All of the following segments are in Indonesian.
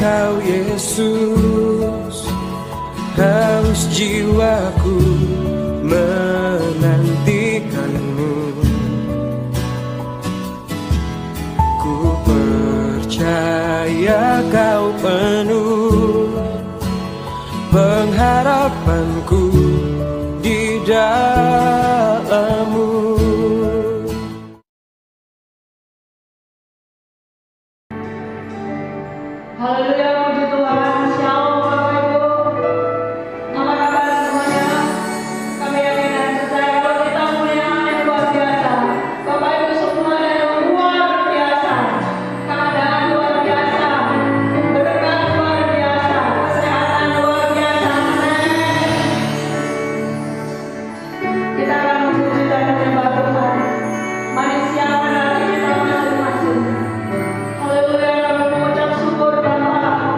Engkau Yesus, haus jiwaku menantikanmu. Ku percaya kau penuh pengharapanku di dalam-Mu. Haleluya, puji Tuhan. Shalom Bapak Ibu. Apa kabar semuanya? Kami yakin dan percaya kalau kita punya yang luar biasa. Bapak Ibu semua yang luar biasa, keadaan luar biasa, berkat luar biasa, kesehatan luar biasa. Kita akan memuji dan menyembah Tuhan. Mari siapkan hati kita masing-masing. Haleluya, kami mengucap syukur Bapa.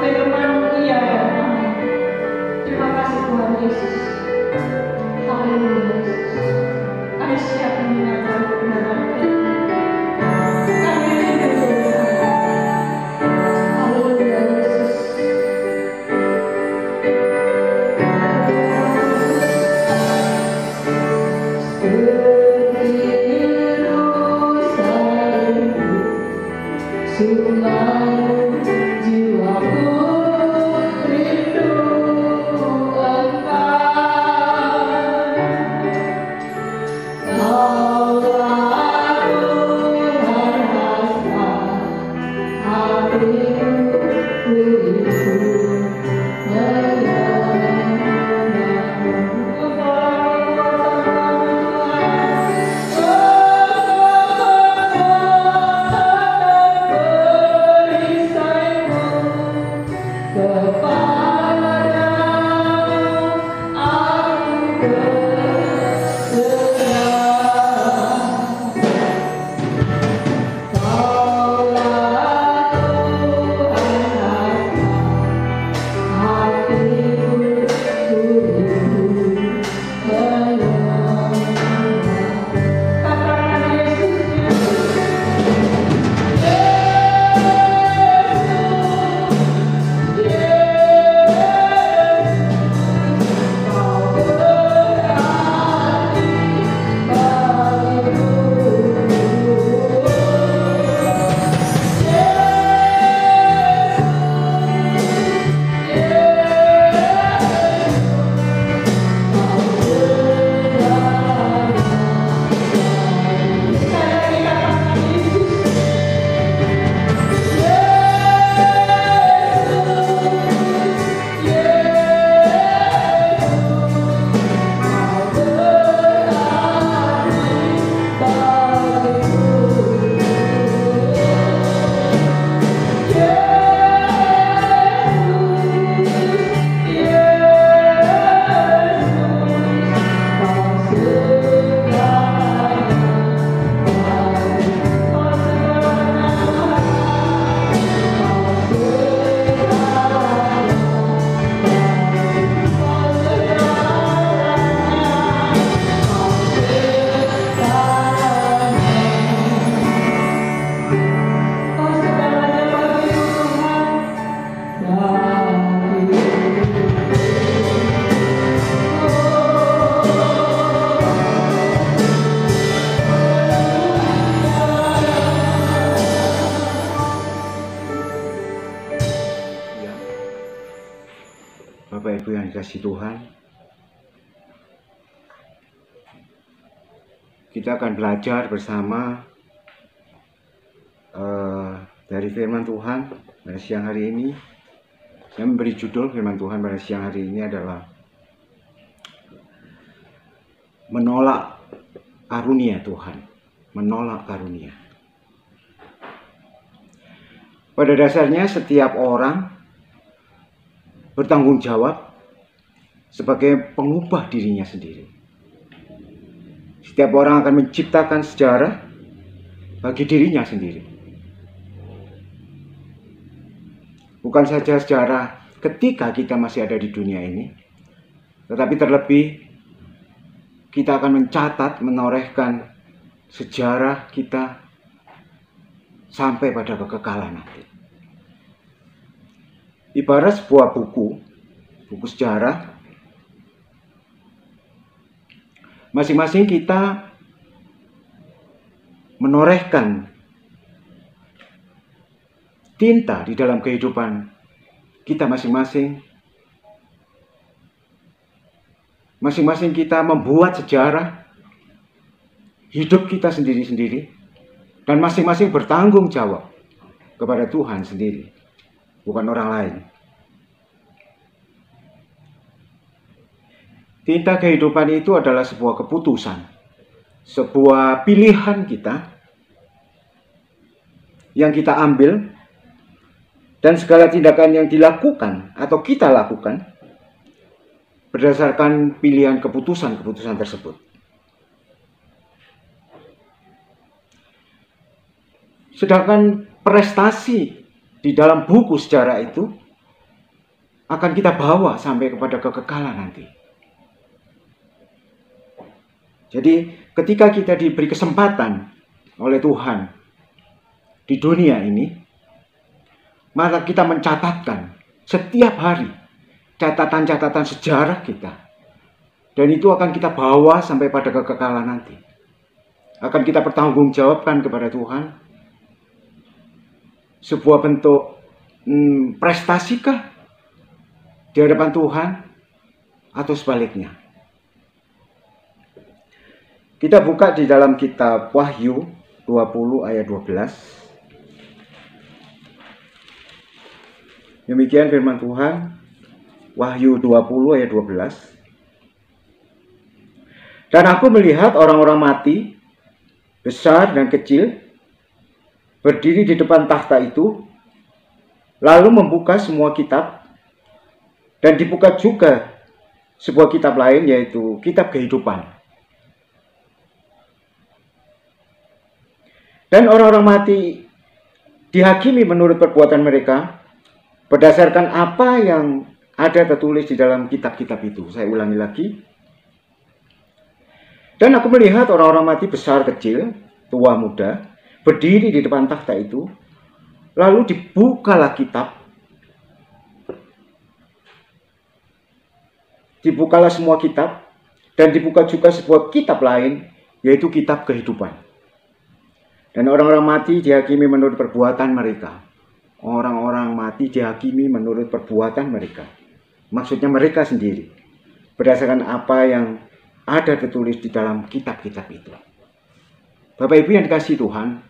Firman Ia Sungguh jiwaku rindu Engkau. Kaulah Tuhan hasrat hatiku, rindu Bapak Ibu yang dikasihi Tuhan, kita akan belajar bersama dari firman Tuhan pada siang hari ini. Saya memberi judul firman Tuhan pada siang hari ini adalah menolak karunia Tuhan, menolak karunia. Pada dasarnya setiap orang bertanggung jawab sebagai pengubah dirinya sendiri. Setiap orang akan menciptakan sejarah bagi dirinya sendiri. Bukan saja sejarah ketika kita masih ada di dunia ini, tetapi terlebih kita akan mencatat, menorehkan sejarah kita sampai pada kekekalan nanti. Ibarat sebuah buku sejarah, masing-masing kita menorehkan tinta di dalam kehidupan kita masing-masing. Masing-masing kita membuat sejarah hidup kita sendiri-sendiri, dan masing-masing bertanggung jawab kepada Tuhan sendiri, bukan orang lain. Tinta kehidupan itu adalah sebuah keputusan, sebuah pilihan kita yang kita ambil, dan segala tindakan yang dilakukan atau kita lakukan berdasarkan pilihan keputusan-keputusan tersebut. Sedangkan prestasi di dalam buku sejarah itu akan kita bawa sampai kepada kekekalan nanti. Jadi ketika kita diberi kesempatan oleh Tuhan di dunia ini, maka kita mencatatkan setiap hari catatan-catatan sejarah kita, dan itu akan kita bawa sampai pada kekekalan nanti. Akan kita pertanggungjawabkan kepada Tuhan sebuah bentuk prestasikah di hadapan Tuhan, atau sebaliknya? Kita buka di dalam kitab Wahyu 20 ayat 12. Demikian firman Tuhan, Wahyu 20 ayat 12. Dan aku melihat orang-orang mati, besar dan kecil, berdiri di depan takhta itu, lalu membuka semua kitab, dan dibuka juga sebuah kitab lain, yaitu kitab kehidupan. Dan orang-orang mati dihakimi menurut perbuatan mereka, berdasarkan apa yang ada tertulis di dalam kitab-kitab itu. Saya ulangi lagi. Dan aku melihat orang-orang mati besar kecil, tua muda, berdiri di depan takhta itu, lalu dibukalah kitab. Dibukalah semua kitab, dan dibuka juga sebuah kitab lain, yaitu kitab kehidupan. Dan orang-orang mati dihakimi menurut perbuatan mereka. Orang-orang mati dihakimi menurut perbuatan mereka. Maksudnya mereka sendiri. Berdasarkan apa yang ada tertulis di dalam kitab-kitab itu. Bapak Ibu yang dikasihi Tuhan,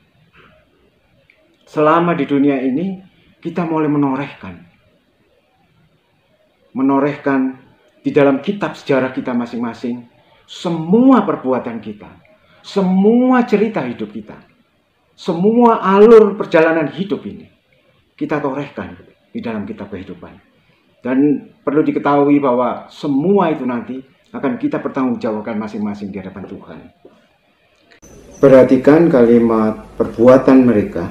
selama di dunia ini kita mulai menorehkan di dalam kitab sejarah kita masing-masing semua perbuatan kita, semua cerita hidup kita, semua alur perjalanan hidup ini kita torehkan di dalam kitab kehidupan. Dan perlu diketahui bahwa semua itu nanti akan kita pertanggungjawabkan masing-masing di hadapan Tuhan. Perhatikan kalimat perbuatan mereka.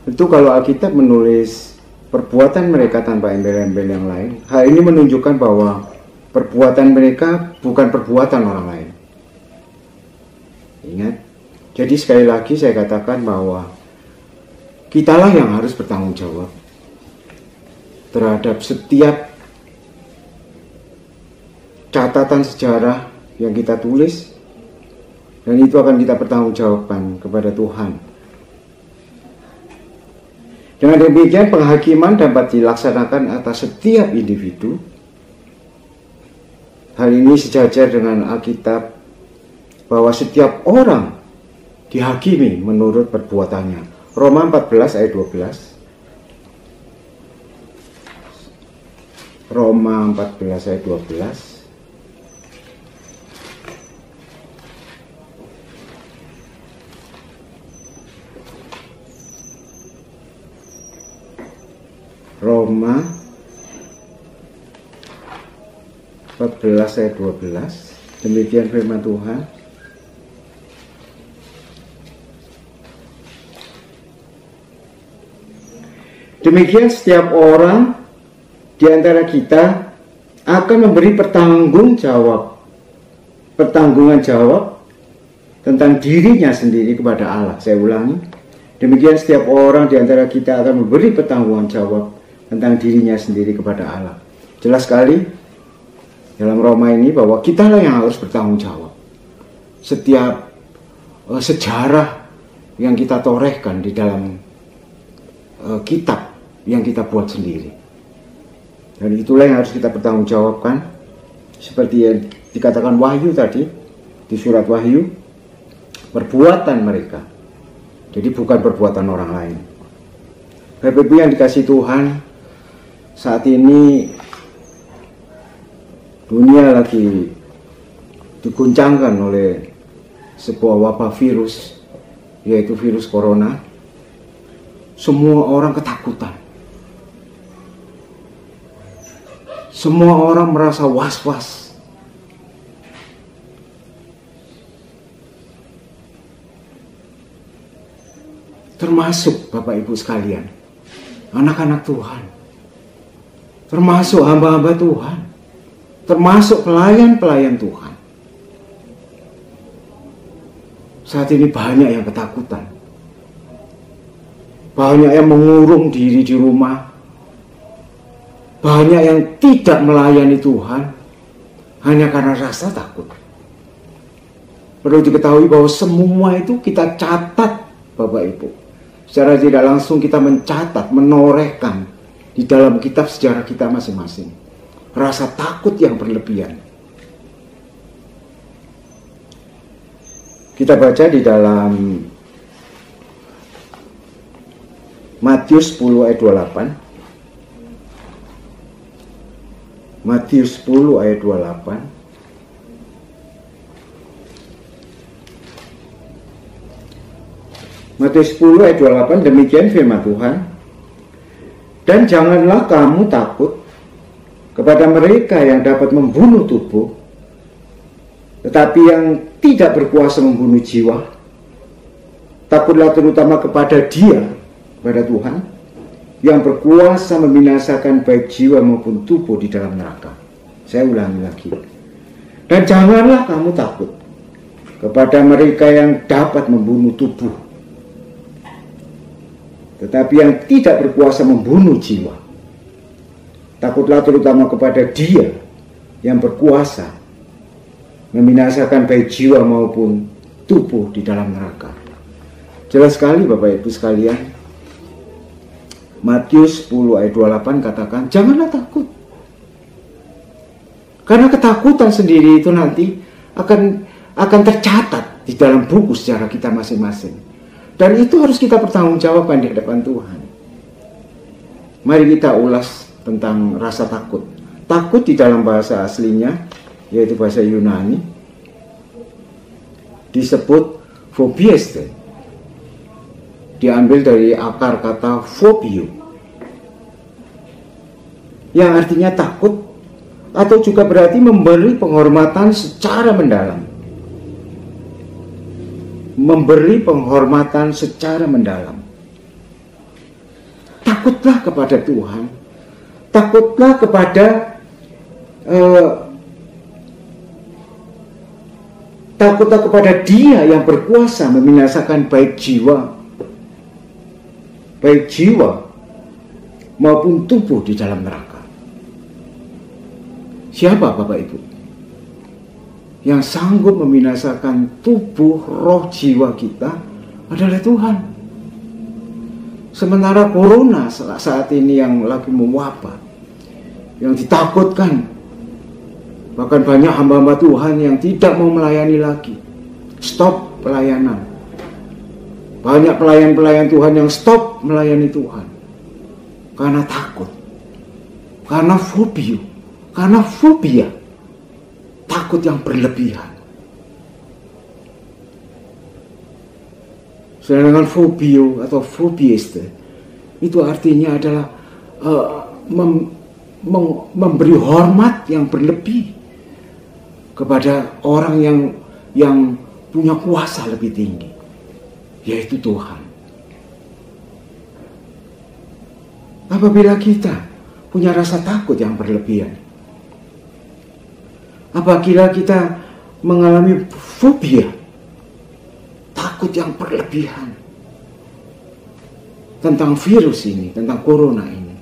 Tentu kalau Alkitab menulis perbuatan mereka tanpa embel-embel yang lain, hal ini menunjukkan bahwa perbuatan mereka bukan perbuatan orang lain. Ingat, jadi sekali lagi saya katakan bahwa kitalah yang harus bertanggung jawab terhadap setiap catatan sejarah yang kita tulis, dan itu akan kita pertanggungjawabkan kepada Tuhan. Dengan demikian penghakiman dapat dilaksanakan atas setiap individu. Hal ini sejajar dengan Alkitab bahwa setiap orang dihakimi menurut perbuatannya. Roma 14 ayat 12. Roma 14 ayat 12. Roma 14 ayat 12. Demikian firman Tuhan. Demikian setiap orang di antara kita akan memberi pertanggungan jawab tentang dirinya sendiri kepada Allah. Saya ulangi. Demikian setiap orang di antara kita akan memberi pertanggungan jawab tentang dirinya sendiri kepada Allah. Jelas sekali dalam Roma ini bahwa kitalah yang harus bertanggung jawab. Setiap sejarah yang kita torehkan di dalam kitab yang kita buat sendiri. Dan itulah yang harus kita pertanggungjawabkan. Seperti yang dikatakan Wahyu tadi, di surat Wahyu, perbuatan mereka. Jadi bukan perbuatan orang lain. Bapak Ibu yang dikasihi Tuhan, saat ini dunia lagi diguncangkan oleh sebuah wabah virus, yaitu virus corona. Semua orang ketakutan. Semua orang merasa was-was. Termasuk Bapak Ibu sekalian, anak-anak Tuhan, termasuk hamba-hamba Tuhan, termasuk pelayan-pelayan Tuhan. Saat ini banyak yang ketakutan, banyak yang mengurung diri di rumah, banyak yang tidak melayani Tuhan hanya karena rasa takut. Perlu diketahui bahwa semua itu kita catat, Bapak Ibu. secara tidak langsung kita mencatat, menorehkan di dalam kitab sejarah kita masing-masing rasa takut yang berlebihan. Kita baca di dalam Matius 10 ayat 28. Matius 10 ayat 28. Matius 10 ayat 28, demikian firman Tuhan. Dan janganlah kamu takut kepada mereka yang dapat membunuh tubuh, tetapi yang tidak berkuasa membunuh jiwa. Takutlah terutama kepada Dia, kepada Tuhan, yang berkuasa membinasakan baik jiwa maupun tubuh di dalam neraka. Saya ulangi lagi. Dan janganlah kamu takut kepada mereka yang dapat membunuh tubuh, tetapi yang tidak berkuasa membunuh jiwa. Takutlah terutama kepada Dia yang berkuasa membinasakan baik jiwa maupun tubuh di dalam neraka. Jelas sekali Bapak Ibu sekalian, Matius 10 ayat 28 katakan, janganlah takut. Karena ketakutan sendiri itu nanti akan tercatat di dalam buku sejarah kita masing-masing. Dan itu harus kita pertanggungjawabkan di hadapan Tuhan. Mari kita ulas tentang rasa takut. Takut di dalam bahasa aslinya, yaitu bahasa Yunani, disebut phobieste. Diambil dari akar kata phobio, yang artinya takut, atau juga berarti memberi penghormatan secara mendalam. Memberi penghormatan secara mendalam. Takutlah kepada Tuhan. Takutlah kepada takutlah kepada Dia yang berkuasa membinasakan baik jiwa maupun tubuh di dalam neraka. Siapa Bapak Ibu yang sanggup membinasakan tubuh, roh, jiwa kita? Adalah Tuhan. Sementara corona saat ini yang lagi mewabah, yang ditakutkan, bahkan banyak hamba-hamba Tuhan yang tidak mau melayani lagi, stop pelayanan. Banyak pelayan-pelayan Tuhan yang stop melayani Tuhan karena takut, karena fobia, takut yang berlebihan. Sedangkan fobio atau fobieste itu artinya adalah memberi hormat yang berlebih kepada orang yang punya kuasa lebih tinggi, yaitu Tuhan. Apabila kita punya rasa takut yang berlebihan, apabila kita mengalami fobia, takut yang berlebihan tentang virus ini, tentang corona ini,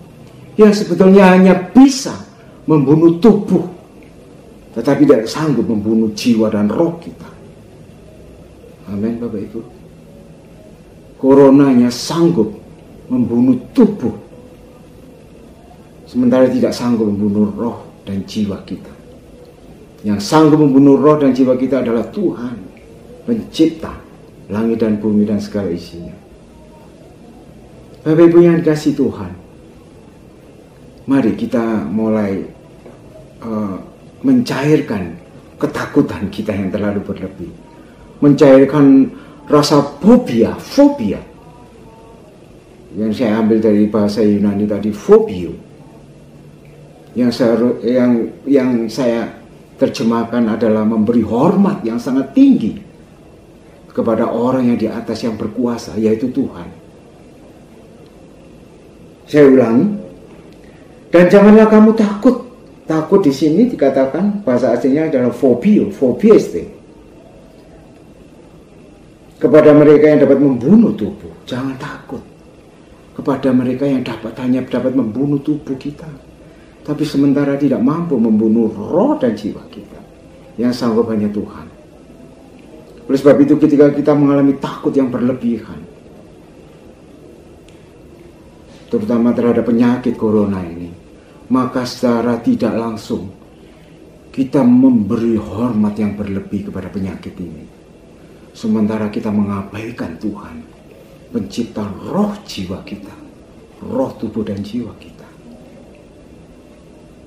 yang sebetulnya hanya bisa membunuh tubuh, tetapi tidak sanggup membunuh jiwa dan roh kita. Amin Bapak Ibu. Coronanya sanggup membunuh tubuh, sementara tidak sanggup membunuh roh dan jiwa kita. Yang sanggup membunuh roh dan jiwa kita adalah Tuhan, pencipta langit dan bumi dan segala isinya. Bapak Ibu yang dikasihi Tuhan, mari kita mulai mencairkan ketakutan kita yang terlalu berlebih, mencairkan rasa fobia yang saya ambil dari bahasa Yunani tadi, phobio, yang saya terjemahkan adalah memberi hormat yang sangat tinggi kepada orang yang di atas yang berkuasa, yaitu Tuhan. Saya ulangi, dan janganlah kamu takut. Takut di sini dikatakan bahasa aslinya adalah phobieste, kepada mereka yang dapat membunuh tubuh. Jangan takut kepada mereka yang hanya dapat membunuh tubuh kita, tapi sementara tidak mampu membunuh roh dan jiwa kita. Yang sanggup hanya Tuhan. Oleh sebab itu ketika kita mengalami takut yang berlebihan, terutama terhadap penyakit corona ini, maka secara tidak langsung kita memberi hormat yang berlebih kepada penyakit ini, sementara kita mengabaikan Tuhan, pencipta roh jiwa kita, roh tubuh dan jiwa kita.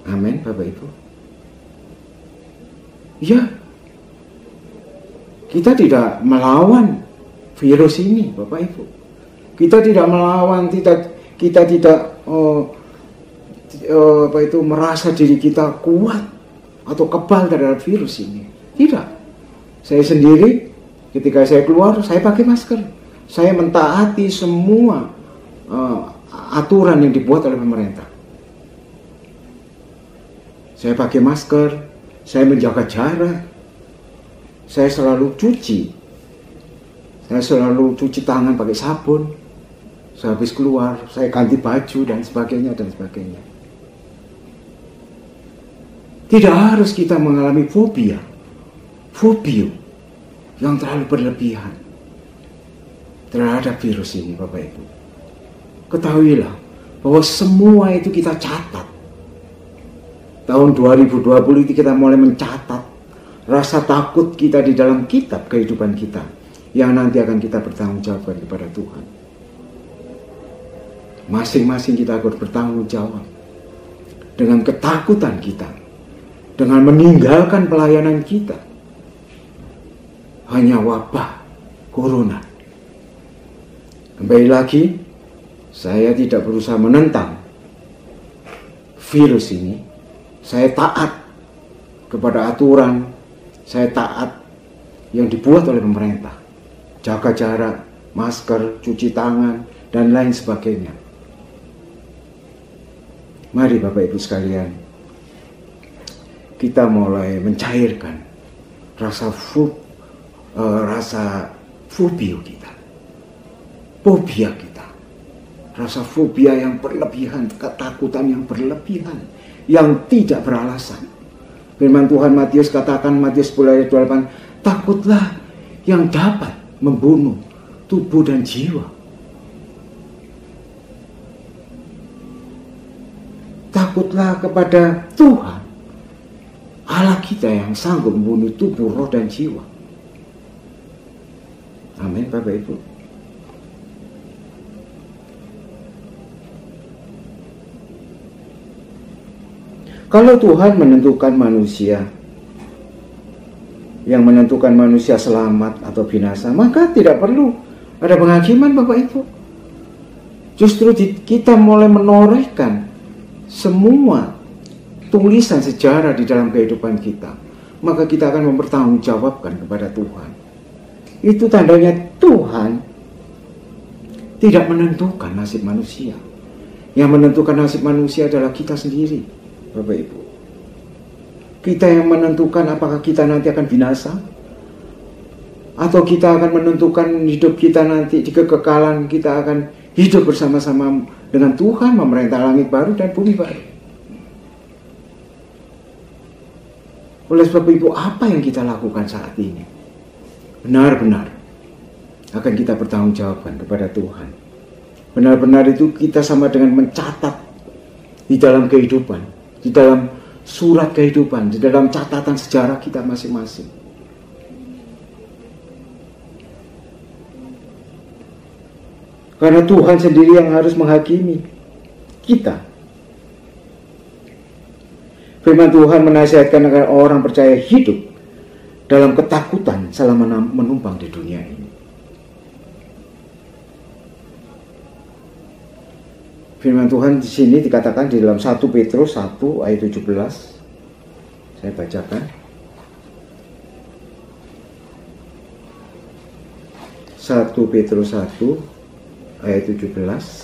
Amin, Bapak Ibu. Ya, kita tidak melawan virus ini, Bapak Ibu. Kita tidak melawan, kita tidak merasa diri kita kuat atau kebal terhadap virus ini. Tidak. Saya sendiri ketika saya keluar, saya pakai masker. Saya mentaati semua aturan yang dibuat oleh pemerintah. Saya pakai masker, saya menjaga jarak, saya selalu cuci. Saya selalu cuci tangan pakai sabun. Sehabis keluar, saya ganti baju dan sebagainya dan sebagainya. Tidak harus kita mengalami fobia yang terlalu berlebihan terhadap virus ini, Bapak Ibu. Ketahuilah bahwa semua itu kita catat. Tahun 2020 itu kita mulai mencatat rasa takut kita di dalam kitab kehidupan kita, yang nanti akan kita bertanggungjawabkan kepada Tuhan. Masing-masing kita harus bertanggung jawab dengan ketakutan kita, dengan meninggalkan pelayanan kita. Hanya wabah corona. Kembali lagi, saya tidak berusaha menentang virus ini. Saya taat kepada aturan, saya taat yang dibuat oleh pemerintah. Jaga jarak, masker, cuci tangan, dan lain sebagainya. Mari Bapak Ibu sekalian, kita mulai mencairkan rasa fobia kita, rasa fobia yang berlebihan, ketakutan yang berlebihan, yang tidak beralasan. Firman Tuhan Matius katakan, Matius 10 ayat 28, takutlah yang dapat membunuh tubuh dan jiwa. Takutlah kepada Tuhan Allah kita yang sanggup membunuh tubuh, roh dan jiwa. Amin, Bapak Ibu. Kalau Tuhan menentukan manusia, yang menentukan manusia selamat atau binasa, maka tidak perlu ada penghakiman, Bapak Ibu. Justru kita mulai menorehkan semua tulisan sejarah di dalam kehidupan kita, maka kita akan mempertanggungjawabkan kepada Tuhan. Itu tandanya Tuhan tidak menentukan nasib manusia. Yang menentukan nasib manusia adalah kita sendiri, Bapak Ibu. Kita yang menentukan apakah kita nanti akan binasa, atau kita akan menentukan hidup kita nanti di kekekalan, kita akan hidup bersama-sama dengan Tuhan, memerintah langit baru dan bumi baru. Oleh sebab itu, apa yang kita lakukan saat ini benar-benar akan kita bertanggungjawabkan kepada Tuhan. Benar-benar itu kita sama dengan mencatat di dalam kehidupan, di dalam surat kehidupan, di dalam catatan sejarah kita masing-masing. Karena Tuhan sendiri yang harus menghakimi kita. Firman Tuhan menasihatkan agar orang percaya hidup dalam ketakutan selama menumpang di dunia ini. Firman Tuhan di sini dikatakan di dalam 1 Petrus 1 ayat 17. Saya bacakan. 1 Petrus 1 ayat 17.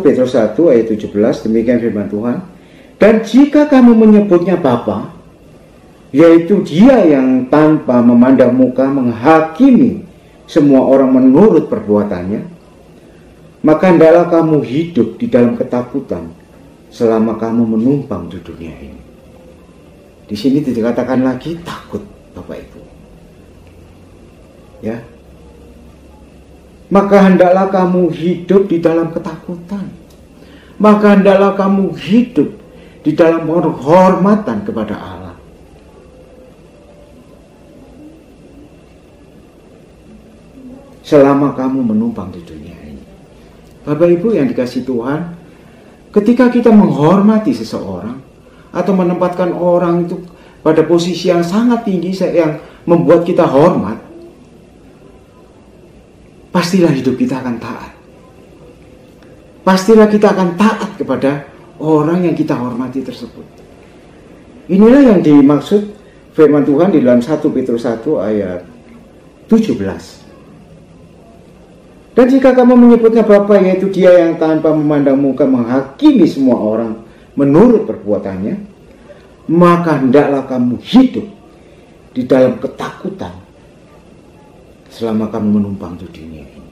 Petrus 1 ayat 17, demikian firman Tuhan. Dan jika kamu menyebutnya Bapa, yaitu Dia yang tanpa memandang muka menghakimi semua orang menurut perbuatannya, maka hendaklah kamu hidup di dalam ketakutan selama kamu menumpang di dunia ini. Di sini dikatakan lagi takut, Bapak Ibu. Ya. Maka hendaklah kamu hidup di dalam ketakutan. Maka hendaklah kamu hidup di dalam penghormatan kepada Allah. Selama kamu menumpang di dunia ini. Bapak Ibu yang dikasihi Tuhan, ketika kita menghormati seseorang atau menempatkan orang itu pada posisi yang sangat tinggi yang membuat kita hormat, pastilah hidup kita akan taat. Pastilah kita akan taat kepada orang yang kita hormati tersebut. Inilah yang dimaksud firman Tuhan di dalam 1 Petrus 1 ayat 17. Dan jika kamu menyebutnya Bapa, yaitu Dia yang tanpa memandang muka menghakimi semua orang menurut perbuatannya, maka hendaklah kamu hidup di dalam ketakutan selama kamu menumpang di dunia ini.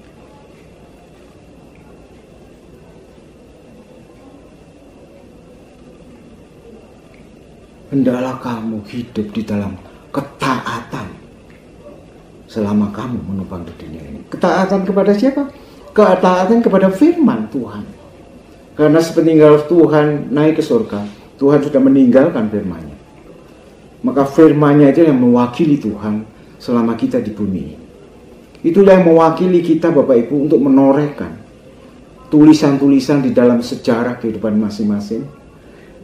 Hendaklah kamu hidup di dalam ketaatan selama kamu menumpang di dunia ini. Ketaatan kepada siapa? Ketaatan kepada firman Tuhan. Karena sepeninggal Tuhan naik ke surga, Tuhan sudah meninggalkan firman-Nya. Maka firman-Nya itu yang mewakili Tuhan selama kita di bumi. Itulah yang mewakili kita Bapak Ibu untuk menorehkan tulisan-tulisan di dalam sejarah kehidupan masing-masing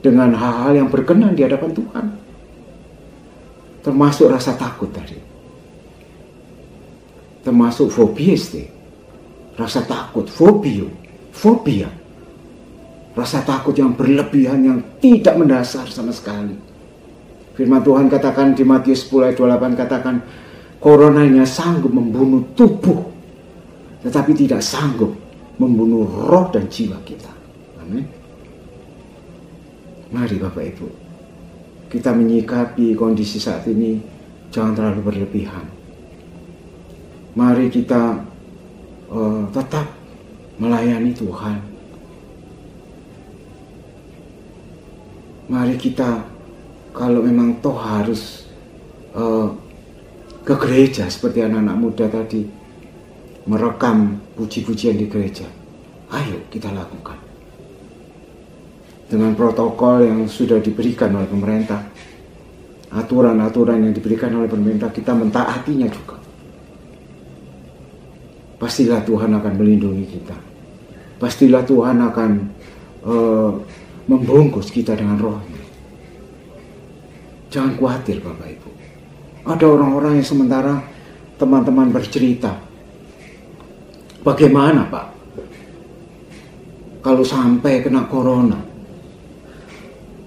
dengan hal-hal yang berkenan di hadapan Tuhan. Termasuk rasa takut tadi. Termasuk fobieste. Rasa takut, fobia. Rasa takut yang berlebihan yang tidak mendasar sama sekali. Firman Tuhan katakan di Matius 10 ayat 28 katakan, coronanya sanggup membunuh tubuh, tetapi tidak sanggup membunuh roh dan jiwa kita. Amin. Mari Bapak Ibu, kita menyikapi kondisi saat ini jangan terlalu berlebihan. Mari kita tetap melayani Tuhan. Mari kita, kalau memang toh harus ke gereja seperti anak-anak muda tadi, merekam puji-pujian di gereja, ayo kita lakukan. Dengan protokol yang sudah diberikan oleh pemerintah, aturan-aturan yang diberikan oleh pemerintah, kita mentaatinya juga. Pastilah Tuhan akan melindungi kita. Pastilah Tuhan akan membungkus kita dengan roh-Nya. Jangan khawatir Bapak Ibu. Ada orang-orang yang sementara teman-teman bercerita, bagaimana Pak kalau sampai kena corona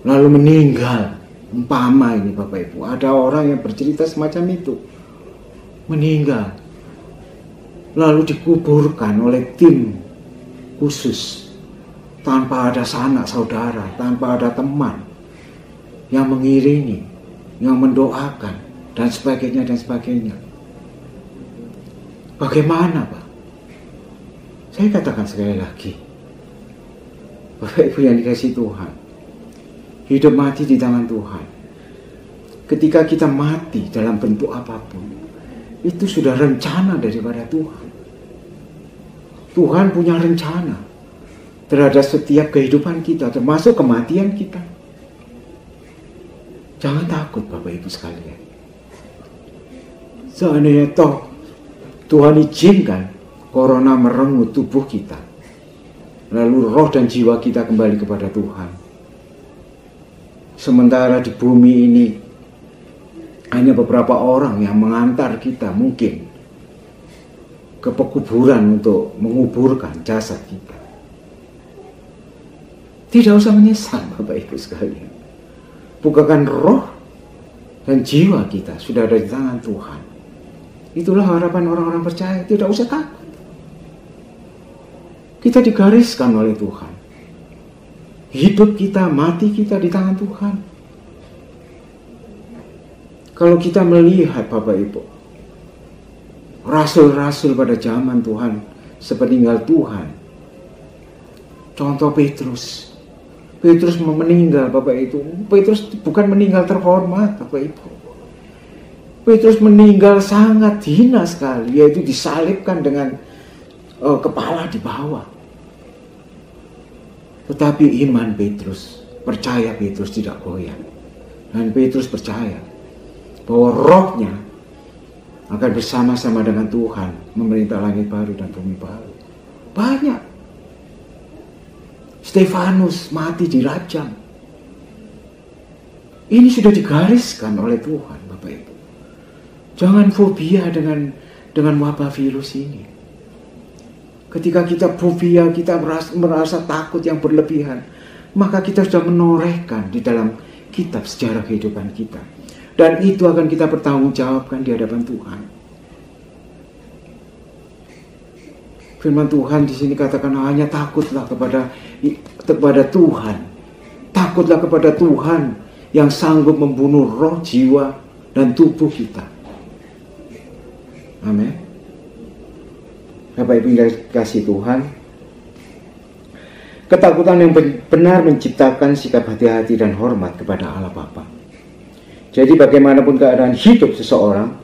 lalu meninggal, umpama ini Bapak Ibu, ada orang yang bercerita semacam itu, meninggal lalu dikuburkan oleh tim khusus tanpa ada sanak saudara, tanpa ada teman yang mengiringi, yang mendoakan dan sebagainya dan sebagainya. Bagaimana Pak? Saya katakan sekali lagi, Bapak Ibu yang dikasihi Tuhan, hidup mati di tangan Tuhan. Ketika kita mati dalam bentuk apapun, itu sudah rencana daripada Tuhan. Tuhan punya rencana terhadap setiap kehidupan kita, termasuk kematian kita. Jangan takut Bapak Ibu sekalian. Seandainya toh Tuhan izinkan corona merenggut tubuh kita, lalu roh dan jiwa kita kembali kepada Tuhan. Sementara di bumi ini hanya beberapa orang yang mengantar kita mungkin ke pekuburan untuk menguburkan jasad kita. Tidak usah menyesal Bapak Ibu sekalian. Bukakan roh dan jiwa kita sudah ada di tangan Tuhan. Itulah harapan orang-orang percaya. Tidak usah takut. Kita digariskan oleh Tuhan. Hidup kita, mati kita di tangan Tuhan. Kalau kita melihat Bapak Ibu, rasul-rasul pada zaman Tuhan sepeninggal Tuhan, contoh Petrus meninggal Bapak Ibu. Petrus bukan meninggal terhormat Bapak Ibu. Petrus meninggal sangat hina sekali, yaitu disalibkan dengan kepala di bawah. Tetapi iman Petrus, percaya Petrus tidak goyah. Dan Petrus percaya bahwa rohnya akan bersama-sama dengan Tuhan memerintah langit baru dan bumi baru. Banyak. Stefanus mati dirajam. Ini sudah digariskan oleh Tuhan, Bapak Ibu. Jangan fobia dengan wabah virus ini. Ketika kita fobia, kita merasa takut yang berlebihan, maka kita sudah menorehkan di dalam kitab sejarah kehidupan kita. Dan itu akan kita pertanggungjawabkan di hadapan Tuhan. Firman Tuhan di sini katakan hanya takutlah kepada Tuhan. Takutlah kepada Tuhan yang sanggup membunuh roh, jiwa, dan tubuh kita. Amin. Bapak Ibu yang dikasihi Tuhan, ketakutan yang benar menciptakan sikap hati-hati dan hormat kepada Allah Bapa. Jadi bagaimanapun keadaan hidup seseorang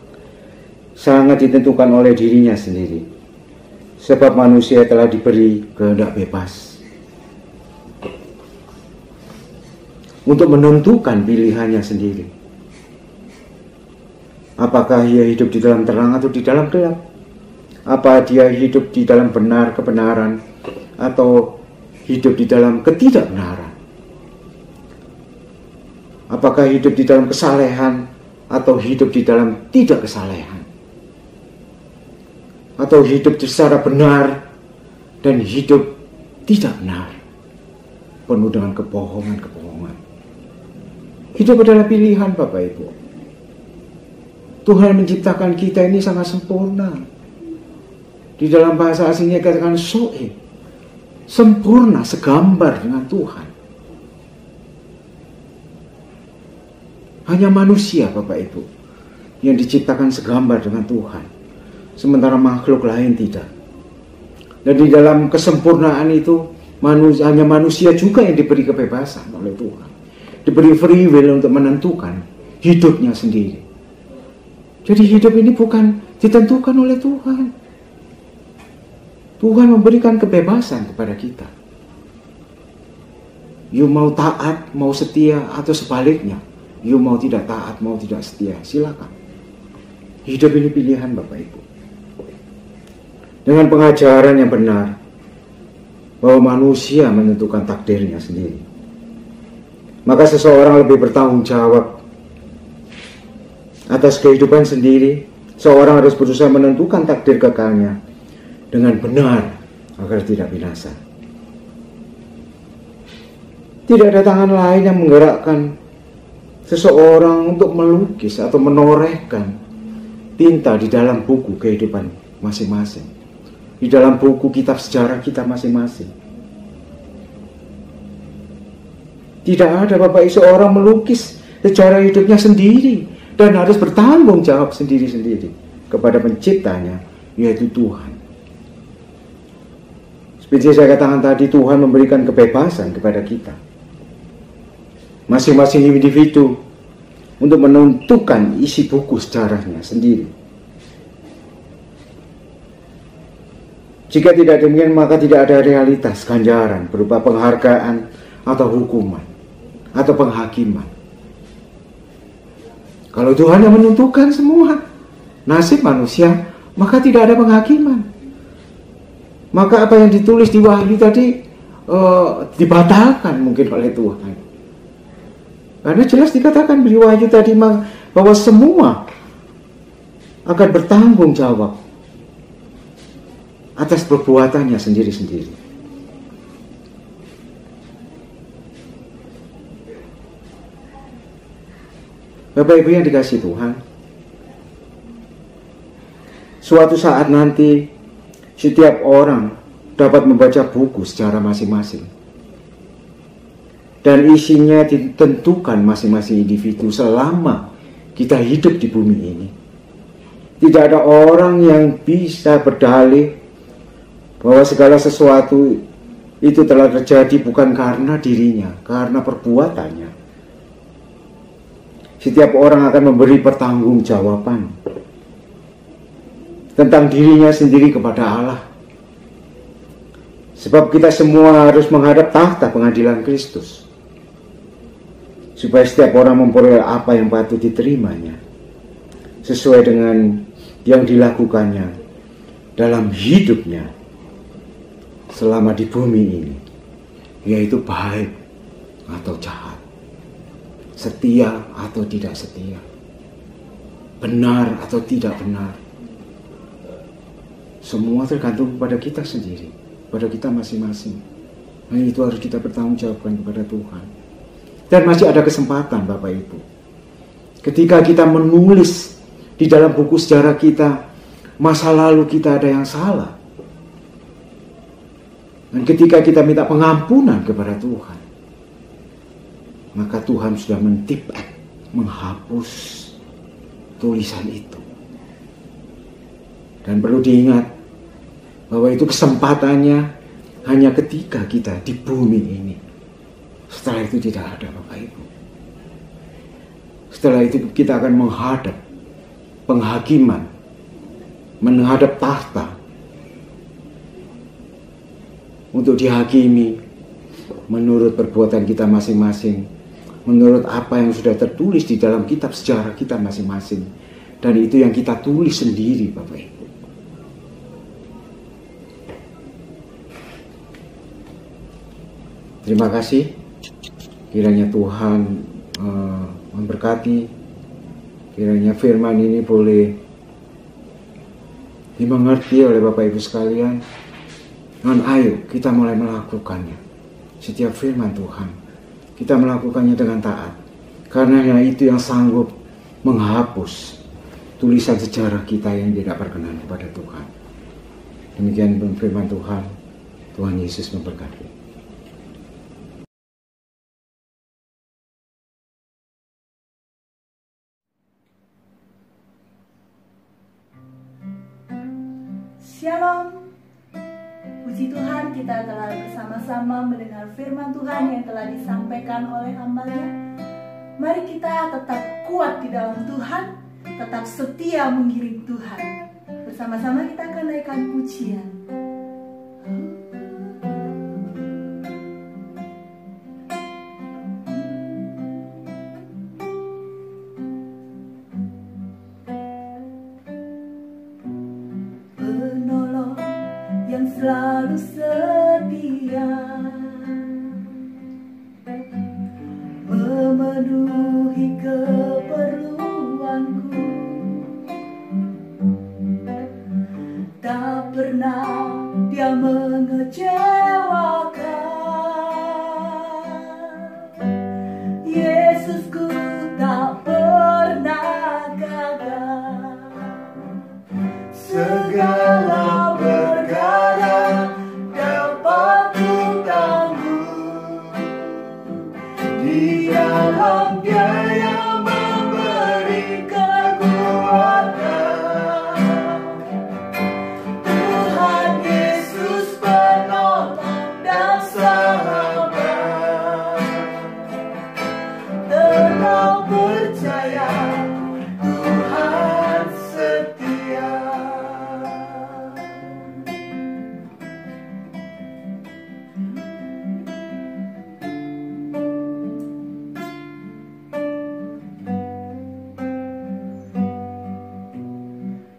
sangat ditentukan oleh dirinya sendiri. Sebab manusia telah diberi kehendak bebas untuk menentukan pilihannya sendiri. Apakah ia hidup di dalam terang atau di dalam gelap? Apa dia hidup di dalam kebenaran atau hidup di dalam ketidakbenaran? Apakah hidup di dalam kesalehan atau hidup di dalam tidak kesalehan? Atau hidup secara benar dan hidup tidak benar, penuh dengan kebohongan-kebohongan. Hidup adalah pilihan, Bapak Ibu. Tuhan menciptakan kita ini sangat sempurna. Di dalam bahasa aslinya katakan soe, sempurna, segambar dengan Tuhan. Hanya manusia, Bapak Ibu, yang diciptakan segambar dengan Tuhan, sementara makhluk lain tidak. Dan di dalam kesempurnaan itu hanya manusia juga yang diberi kebebasan oleh Tuhan, diberi free will untuk menentukan hidupnya sendiri. Jadi hidup ini bukan ditentukan oleh Tuhan. Tuhan memberikan kebebasan kepada kita. You mau taat, mau setia, atau sebaliknya. You mau tidak taat, mau tidak setia, silakan. Hidup ini pilihan, Bapak Ibu. Dengan pengajaran yang benar bahwa manusia menentukan takdirnya sendiri, maka seseorang lebih bertanggung jawab atas kehidupan sendiri. Seorang harus berusaha menentukan takdir kekalnya dengan benar agar tidak binasa. Tidak ada tangan lain yang menggerakkan seseorang untuk melukis atau menorehkan tinta di dalam buku kehidupan masing-masing, di dalam buku kitab sejarah kita masing-masing. Tidak ada, Bapak Ibu, seorang melukis sejarah hidupnya sendiri dan harus bertanggung jawab sendiri-sendiri kepada penciptanya, yaitu Tuhan. Seperti saya katakan tadi, Tuhan memberikan kebebasan kepada kita, masing-masing individu, untuk menentukan isi buku sejarahnya sendiri. Jika tidak demikian, maka tidak ada realitas ganjaran berupa penghargaan atau hukuman atau penghakiman. Kalau Tuhan yang menentukan semua nasib manusia, maka tidak ada penghakiman. Maka apa yang ditulis di Wahyu tadi dibatalkan mungkin oleh Tuhan. Karena jelas dikatakan di Wahyu tadi bahwa semua akan bertanggung jawab atas perbuatannya sendiri-sendiri. Bapak Ibu yang dikasihi Tuhan, suatu saat nanti setiap orang dapat membaca buku secara masing-masing, dan isinya ditentukan masing-masing individu selama kita hidup di bumi ini. Tidak ada orang yang bisa berdalih bahwa segala sesuatu itu telah terjadi bukan karena dirinya, karena perbuatannya. Setiap orang akan memberi pertanggungjawaban tentang dirinya sendiri kepada Allah. Sebab kita semua harus menghadap tahta pengadilan Kristus, supaya setiap orang memperoleh apa yang patut diterimanya sesuai dengan yang dilakukannya dalam hidupnya selama di bumi ini, yaitu baik atau jahat, setia atau tidak setia, benar atau tidak benar. Semua tergantung kepada kita sendiri, pada kita masing-masing. Nah, itu harus kita bertanggungjawabkan kepada Tuhan. Dan masih ada kesempatan, Bapak Ibu. Ketika kita menulis di dalam buku sejarah kita, masa lalu kita ada yang salah. Dan ketika kita minta pengampunan kepada Tuhan, maka Tuhan sudah mentipek, menghapus tulisan itu. Dan perlu diingat bahwa itu kesempatannya hanya ketika kita di bumi ini. Setelah itu tidak ada, Bapak Ibu. Setelah itu kita akan menghadap penghakiman, menghadap tahta untuk dihakimi menurut perbuatan kita masing-masing, menurut apa yang sudah tertulis di dalam kitab sejarah kita masing-masing. Dan itu yang kita tulis sendiri, Bapak Ibu. Terima kasih. Kiranya Tuhan memberkati. Kiranya firman ini boleh dimengerti oleh Bapak Ibu sekalian. Dan ayo kita mulai melakukannya. Setiap firman Tuhan, kita melakukannya dengan taat. Karena hanya itu yang sanggup menghapus tulisan sejarah kita yang tidak berkenan kepada Tuhan. Demikian firman Tuhan. Tuhan Yesus memberkati. Shalom. Puji Tuhan, kita telah bersama-sama mendengar firman Tuhan yang telah disampaikan oleh hamba-Nya. Mari kita tetap kuat di dalam Tuhan, tetap setia mengiring Tuhan. Bersama-sama kita akan naikkan pujian. Penolong yang selalu setia, memenuhi keperluanku, tak pernah Dia mengecewakan. Yesusku tak pernah gagal. Segala perkara dapat ku tanggung di dalam Dia yang memberi kekuatan. Tuhan Yesus penolong dan sahabat. Tetap percaya, Tuhan setia.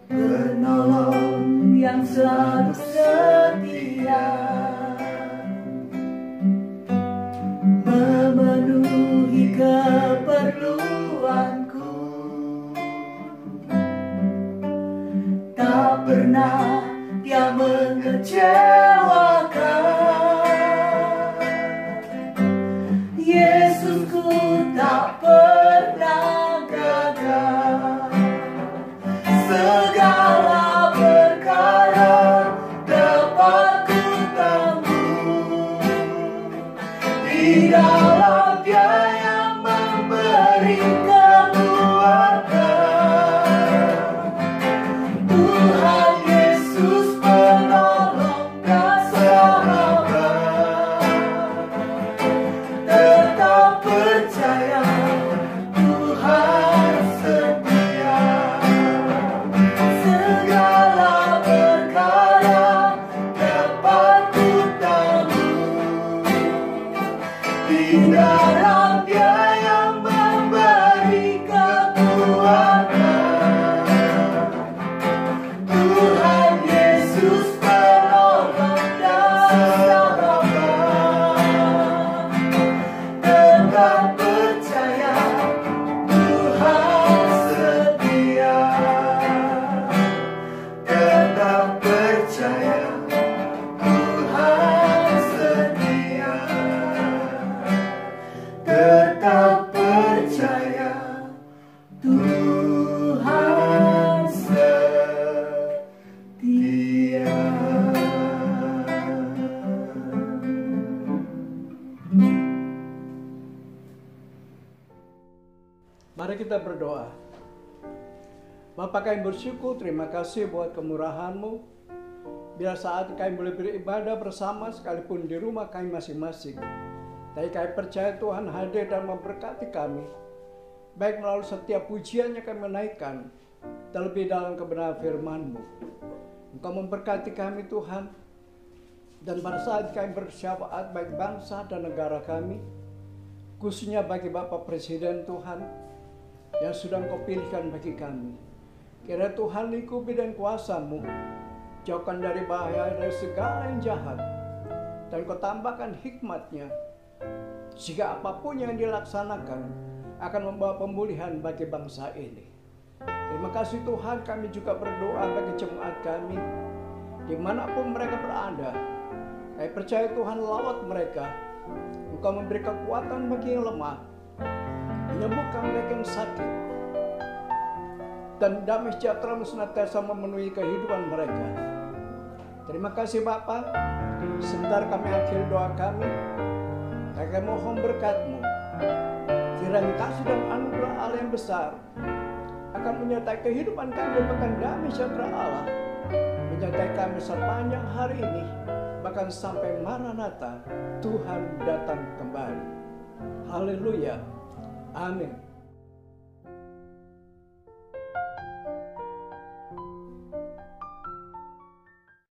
Penolong yang selalu setia, memenuhi keperluanku, tak pernah Dia mengecewakan. Yesusku tak pernah gagal. Segala perkara dapat ku tanggung di dalam Dia yang memberi kekuatan. Tuhan Yesus penolong dan kita berdoa. Bapa, kami bersyukur, terima kasih buat kemurahan-Mu. Biar saat kami boleh beribadah bersama sekalipun di rumah kami masing-masing. Tapi kami percaya Tuhan hadir dan memberkati kami. Baik melalui setiap pujian yang kami menaikkan, terlebih dalam kebenaran firman-Mu. Engkau memberkati kami Tuhan. Dan pada saat kami bersyafaat baik bangsa dan negara kami, khususnya bagi Bapak Presiden Tuhan, yang sudah Engkau pilihkan bagi kami. Kiranya Tuhan lingkupi dan kuasa-Mu, jauhkan dari bahaya, dari segala yang jahat, dan Kau tambahkan hikmat-Nya, sehingga apapun yang dilaksanakan akan membawa pemulihan bagi bangsa ini. Terima kasih Tuhan, kami juga berdoa bagi jemaat kami, dimanapun mereka berada. Kami percaya Tuhan lawat mereka, Engkau memberi kekuatan bagi yang lemah, menyembuhkan mereka yang sakit, dan damai sejahtera senantiasa memenuhi kehidupan mereka. Terima kasih Bapa. Sebentar kami akhiri doa kami. Kami mohon berkat-Mu. Kiranya kasih dan anugerah Allah yang besar akan menyertai kehidupan kami, bahkan damai sejahtera Allah menyertai kami sepanjang hari ini, bahkan sampai Maranatha, Tuhan datang kembali. Haleluya. Amin.